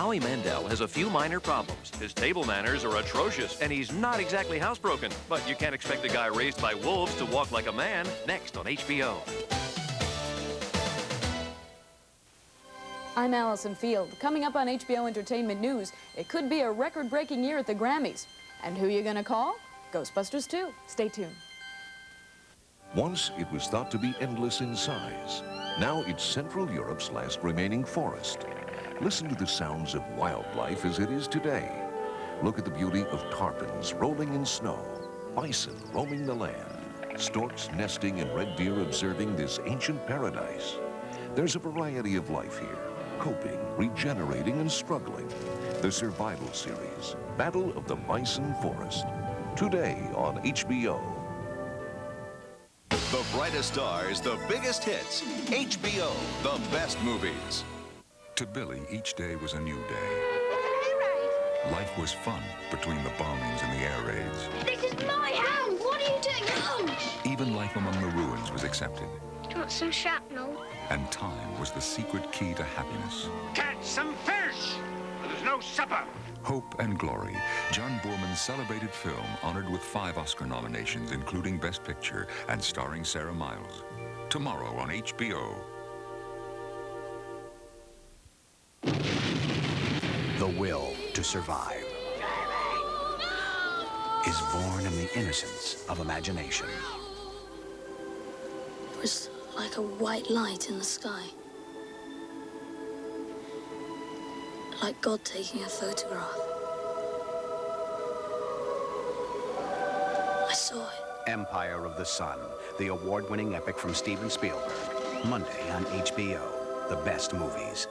Howie Mandel has a few minor problems. His table manners are atrocious, and he's not exactly housebroken. But you can't expect a guy raised by wolves to walk like a man. Next on HBO. I'm Allison Field. Coming up on HBO Entertainment News, it could be a record-breaking year at the Grammys. And who you gonna call? Ghostbusters 2. Stay tuned. Once it was thought to be endless in size. Now it's Central Europe's last remaining forest. Listen to the sounds of wildlife as it is today. Look at the beauty of tarpons rolling in snow, bison roaming the land, storks nesting and red deer observing this ancient paradise. There's a variety of life here, coping, regenerating, and struggling. The Survival Series, Battle of the Bison Forest. Today on HBO. The brightest stars, the biggest hits. HBO, the best movies. To Billy, each day was a new day. Life was fun between the bombings and the air raids. This is my house! What are you doing? Lunch! Even life among the ruins was accepted. Do you want some shrapnel? And time was the secret key to happiness. Catch some fish! There's no supper! Hope and Glory, John Boorman's celebrated film, honored with 5 Oscar nominations, including Best Picture, and starring Sarah Miles. Tomorrow on HBO. The will to survive is born in the innocence of imagination. It was like a white light in the sky. Like God taking a photograph. I saw it. Empire of the Sun, the award-winning epic from Steven Spielberg. Monday on HBO, the best movies.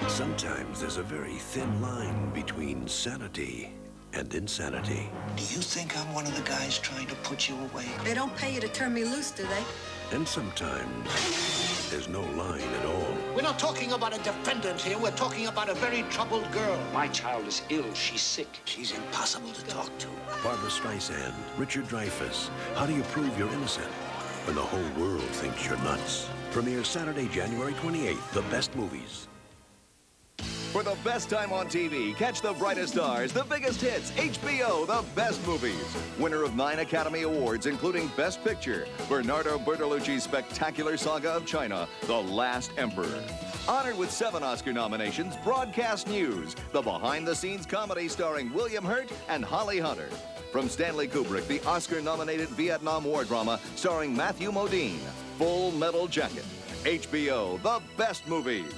Sometimes there's a very thin line between sanity and insanity. Do you think I'm one of the guys trying to put you away? They don't pay you to turn me loose, do they? And sometimes there's no line at all. We're not talking about a defendant here. We're talking about a very troubled girl. My child is ill. She's sick. She's impossible to talk to. Barbara Streisand, Richard Dreyfuss. How do you prove you're innocent when the whole world thinks you're nuts? Premieres Saturday, January 28th. The best movies. For the best time on TV, catch the brightest stars, the biggest hits, HBO, the best movies. Winner of 9 Academy Awards, including Best Picture, Bernardo Bertolucci's spectacular saga of China, The Last Emperor. Honored with 7 Oscar nominations, Broadcast News, the behind-the-scenes comedy starring William Hurt and Holly Hunter. From Stanley Kubrick, the Oscar-nominated Vietnam War drama starring Matthew Modine, Full Metal Jacket. HBO, the best movies.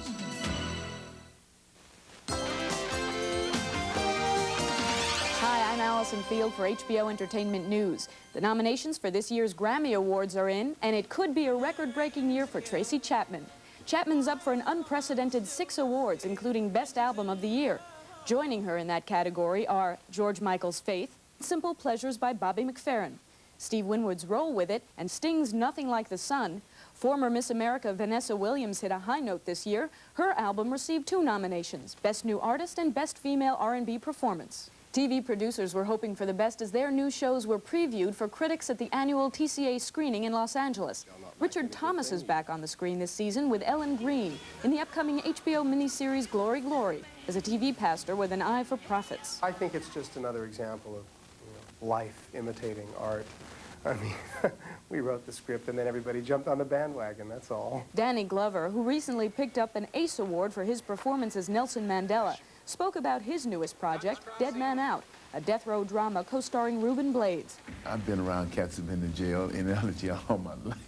Hi, I'm Allison Field for HBO Entertainment News. The nominations for this year's Grammy Awards are in, and it could be a record-breaking year for Tracy Chapman. Chapman's up for an unprecedented 6 awards, including Best Album of the Year. Joining her in that category are George Michael's Faith, Simple Pleasures by Bobby McFerrin, Steve Winwood's Roll With It, and Sting's Nothing Like the Sun. Former Miss America Vanessa Williams hit a high note this year. Her album received 2 nominations, Best New Artist and Best Female R&B Performance. TV producers were hoping for the best as their new shows were previewed for critics at the annual TCA screening in Los Angeles. Richard Thomas is back on the screen this season with Ellen Greene in the upcoming HBO miniseries Glory, Glory, as a TV pastor with an eye for profits. I think it's just another example of life imitating art. I mean, we wrote the script and then everybody jumped on the bandwagon, that's all. Danny Glover, who recently picked up an ACE Award for his performance as Nelson Mandela, spoke about his newest project, Dead Man Out, a death row drama co-starring Reuben Blades. I've been around cats who've been in jail, in and out of jail all my life.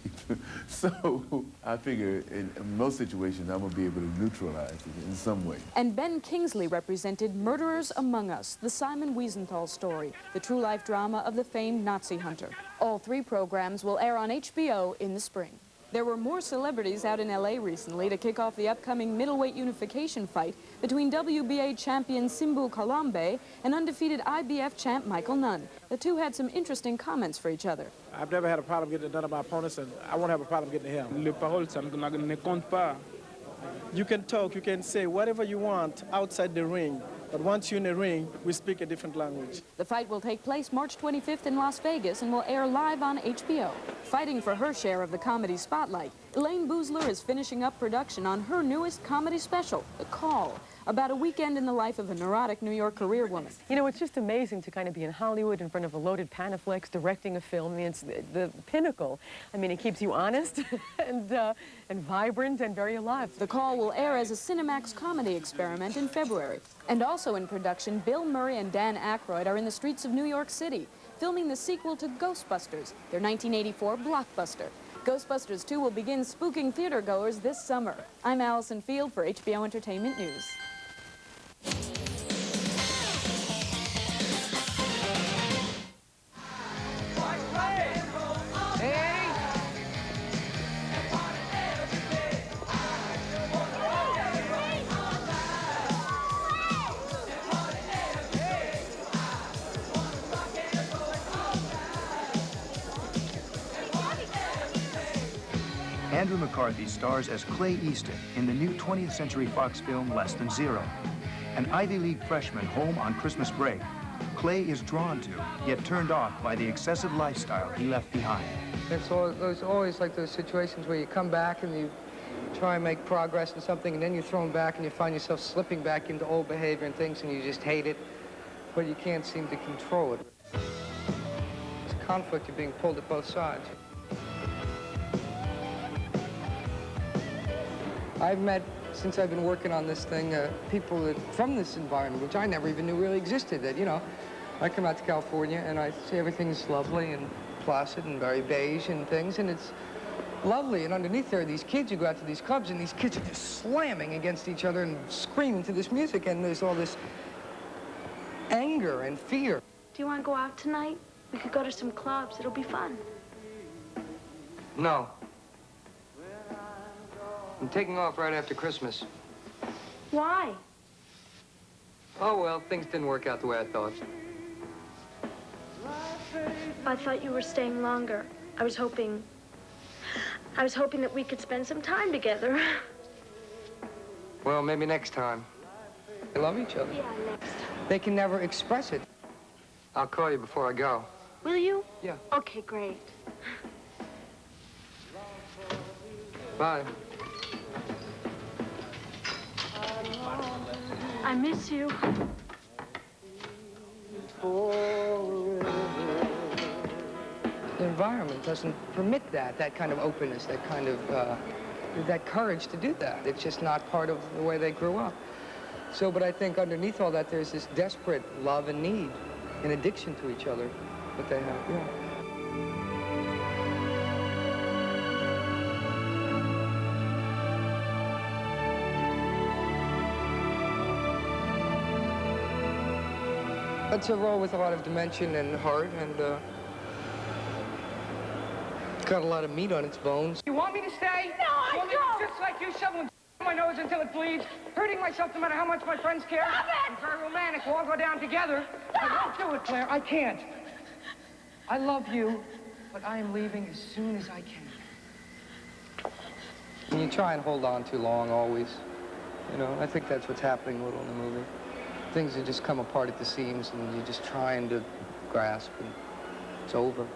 So I figure in most situations I'm going to be able to neutralize it in some way. And Ben Kingsley represented Murderers Among Us, the Simon Wiesenthal story, the true life drama of the famed Nazi hunter. All 3 programs will air on HBO in the spring. There were more celebrities out in LA recently to kick off the upcoming middleweight unification fight between WBA champion Simbu Kalambe and undefeated IBF champ Michael Nunn. The two had some interesting comments for each other. I've never had a problem getting it done to my opponents, and I won't have a problem getting to him. Les paroles, ça ne compte pas. You can talk, you can say whatever you want outside the ring, but once you're in the ring, we speak a different language. The fight will take place March 25th in Las Vegas and will air live on HBO. Fighting for her share of the comedy spotlight, Elaine Boozler is finishing up production on her newest comedy special, The Call, about a weekend in the life of a neurotic New York career woman. You know, it's just amazing to kind of be in Hollywood in front of a loaded Panaflex directing a film. I mean, it's the pinnacle. I mean, it keeps you honest and vibrant and very alive. The Call will air as a Cinemax comedy experiment in February. And also in production, Bill Murray and Dan Aykroyd are in the streets of New York City, filming the sequel to Ghostbusters, their 1984 blockbuster. Ghostbusters 2 will begin spooking theatergoers this summer. I'm Allison Field for HBO Entertainment News. Andrew McCarthy stars as Clay Easton in the new 20th Century Fox film Less Than Zero. An Ivy League freshman home on Christmas break, Clay is drawn to, yet turned off by the excessive lifestyle he left behind. There's always like those situations where you come back and you try and make progress in something, and then you're thrown back and you find yourself slipping back into old behavior and things, and you just hate it, but you can't seem to control it. It's a conflict, you're being pulled at both sides. I've met, since I've been working on this thing, people that, from this environment, which I never even knew really existed, that, you know, I come out to California and I see everything's lovely and placid and very beige and things, and it's lovely, and underneath there are these kids who go out to these clubs, and these kids are just slamming against each other and screaming to this music, and there's all this anger and fear. Do you want to go out tonight? We could go to some clubs. It'll be fun. No. I'm taking off right after Christmas. Why? Oh, well, things didn't work out the way I thought. I thought you were staying longer. I was hoping that we could spend some time together. Well, maybe next time. They love each other. Yeah, next time. They can never express it. I'll call you before I go. Will you? Yeah. Okay, great. Bye. I miss you. The environment doesn't permit that kind of openness, that kind of, that courage to do that. It's just not part of the way they grew up. So, but I think underneath all that, there's this desperate love and need, an addiction to each other that they have, yeah. It's a role with a lot of dimension and heart, and it's got a lot of meat on its bones. You want me to stay? No, I don't. Just like you, shoveling my nose until it bleeds, hurting myself no matter how much my friends care. Stop it! I'm very romantic. We'll all go down together. I won't do it, Claire. I can't. I love you, but I am leaving as soon as I can. And you try and hold on too long, always. You know, I think that's what's happening a little in the movie. Things that just come apart at the seams, and you're just trying to grasp, and it's over.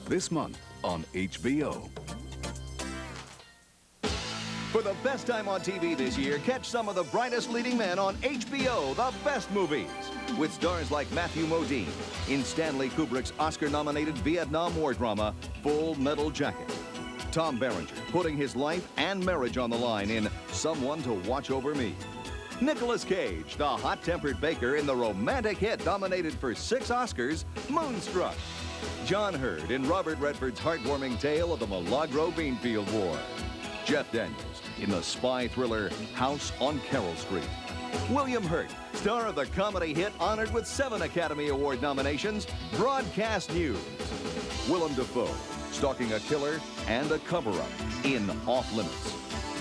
This month on HBO. For the best time on TV this year, catch some of the brightest leading men on HBO, The Best Movies, with stars like Matthew Modine in Stanley Kubrick's Oscar-nominated Vietnam War drama, Full Metal Jacket. Tom Berenger putting his life and marriage on the line in Someone to Watch Over Me. Nicolas Cage, the hot-tempered baker in the romantic hit nominated for 6 Oscars, Moonstruck. John Hurd in Robert Redford's heartwarming tale of the Milagro Beanfield War. Jeff Daniels in the spy thriller House on Carroll Street. William Hurt, star of the comedy hit honored with 7 Academy Award nominations, Broadcast News. Willem Dafoe, stalking a killer and a cover-up in Off Limits.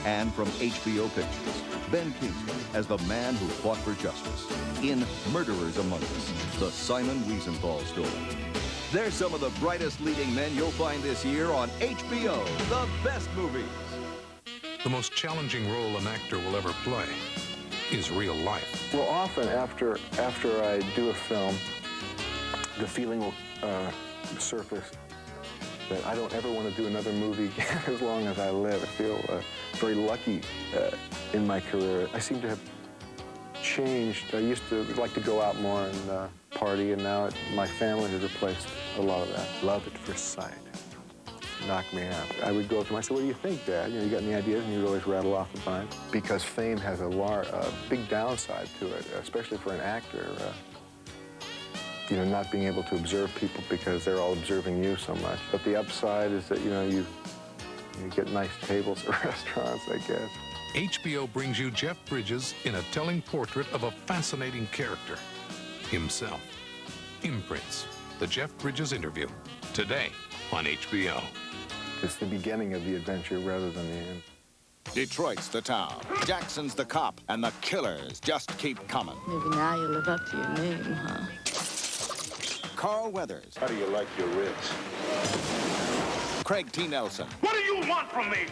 And from HBO Pictures, Ben Kingsley as the man who fought for justice in Murderers Among Us, the Simon Wiesenthal story. They're some of the brightest leading men you'll find this year on HBO, The Best Movies. The most challenging role an actor will ever play is real life. Well, often after I do a film, the feeling will surface that I don't ever want to do another movie again as long as I live. I feel very lucky in my career. I seem to have changed. I used to like to go out more and party, and now my family has replaced a lot of that. Love at first sight. Knocked me out. I would go up to him, I said, what do you think, Dad? You know, you got any ideas? And he would always rattle off a bunch. Because fame has a big downside to it, especially for an actor. You know, not being able to observe people because they're all observing you so much. But the upside is that, you know, you get nice tables at restaurants, I guess. HBO brings you Jeff Bridges in a telling portrait of a fascinating character, himself. Imprints, the Jeff Bridges interview, today on HBO. It's the beginning of the adventure rather than the end. Detroit's the town, Jackson's the cop, and the killers just keep coming. Maybe now you live up to your name, huh? Carl Weathers. How do you like your ribs? Craig T. Nelson. What do you want from me?